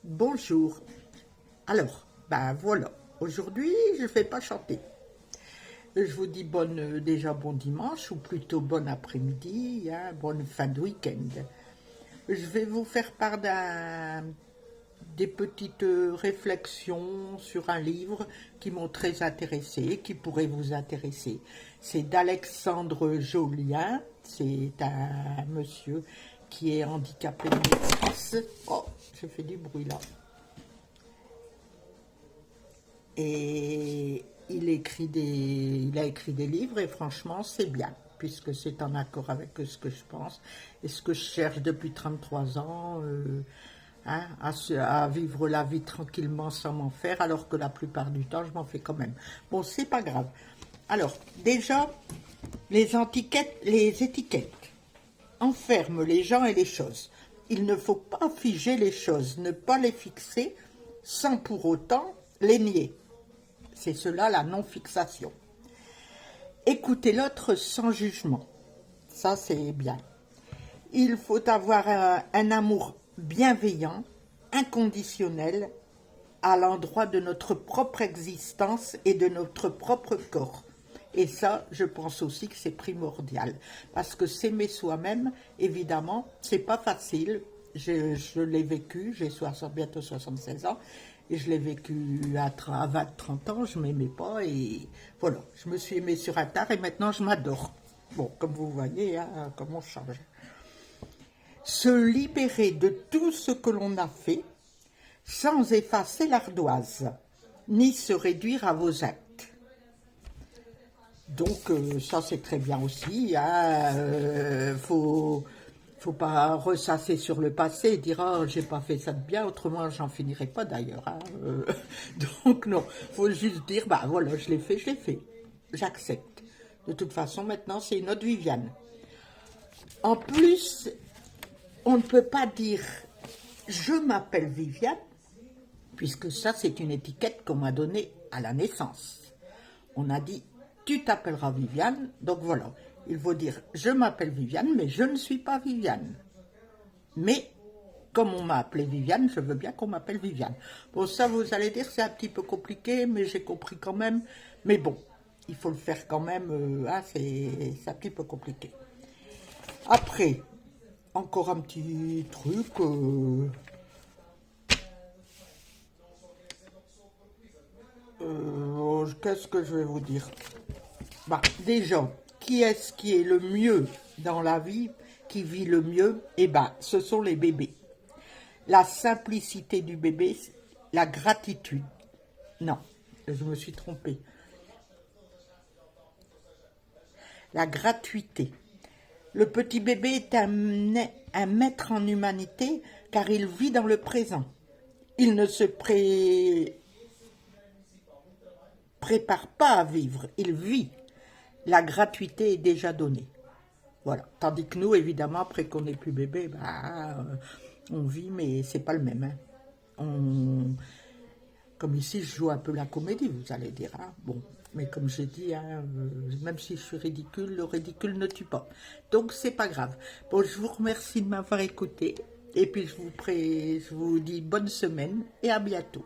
Bonjour. Alors, ben voilà, aujourd'hui je ne vais pas chanter. Je vous dis déjà bon dimanche, ou plutôt bon après-midi, hein, bonne fin de week-end. Je vais vous faire part des petites réflexions sur un livre qui m'ont très intéressé, qui pourrait vous intéresser. C'est d'Alexandre Jolien, c'est un monsieur qui est handicapé motrice. Oh, je fais du bruit là. Et il a écrit des livres et franchement c'est bien, puisque c'est en accord avec ce que je pense et ce que je cherche depuis 33 ans, hein, à vivre la vie tranquillement sans m'en faire, alors que la plupart du temps je m'en fais quand même. Bon, c'est pas grave. Alors, déjà, les étiquettes enferment les gens et les choses. Il ne faut pas figer les choses, ne pas les fixer sans pour autant les nier. C'est cela la non-fixation. Écouter l'autre sans jugement. Ça, c'est bien. Il faut avoir un amour bienveillant, inconditionnel, à l'endroit de notre propre existence et de notre propre corps. Et ça, je pense aussi que c'est primordial. Parce que s'aimer soi-même, évidemment, c'est pas facile. Je l'ai vécu, j'ai bientôt 76 ans, et je l'ai vécu à 20-30 ans, je ne m'aimais pas, et voilà, je me suis aimée sur un tard, et maintenant je m'adore. Bon, comme vous voyez, hein, comment on change. Se libérer de tout ce que l'on a fait, sans effacer l'ardoise, ni se réduire à vos actes. Donc, ça c'est très bien aussi, hein, faut pas ressasser sur le passé et dire « oh, j'ai pas fait ça de bien, autrement j'en finirai pas d'ailleurs. Hein. » Donc non, faut juste dire « bah voilà, je l'ai fait, j'accepte. » De toute façon, maintenant, c'est une autre Viviane. En plus, on ne peut pas dire « je m'appelle Viviane », puisque ça, c'est une étiquette qu'on m'a donnée à la naissance. On a dit « tu t'appelleras Viviane », donc voilà. Il faut dire « je m'appelle Viviane, mais je ne suis pas Viviane ». Mais, comme on m'a appelée Viviane, je veux bien qu'on m'appelle Viviane. Bon, ça, vous allez dire, c'est un petit peu compliqué, mais j'ai compris quand même. Mais bon, il faut le faire quand même, hein, c'est un petit peu compliqué. Après, encore un petit truc... qu'est-ce que je vais vous dire? Bah, déjà, qui est-ce qui est le mieux dans la vie, qui vit le mieux? Eh bien, ce sont les bébés. La simplicité du bébé, la gratitude. Non, je me suis trompée. La gratuité. Le petit bébé est un maître en humanité, car il vit dans le présent. Il ne se prépare pas à vivre, il vit. La gratuité est déjà donnée. Voilà. Tandis que nous, évidemment, après qu'on n'est plus bébé, bah, on vit, mais c'est pas le même. Hein. Comme ici, je joue un peu la comédie, vous allez dire. Hein. Bon, mais comme j'ai dit, hein, même si je suis ridicule, le ridicule ne tue pas. Donc, c'est pas grave. Bon, je vous remercie de m'avoir écouté. Et puis, je vous dis bonne semaine et à bientôt.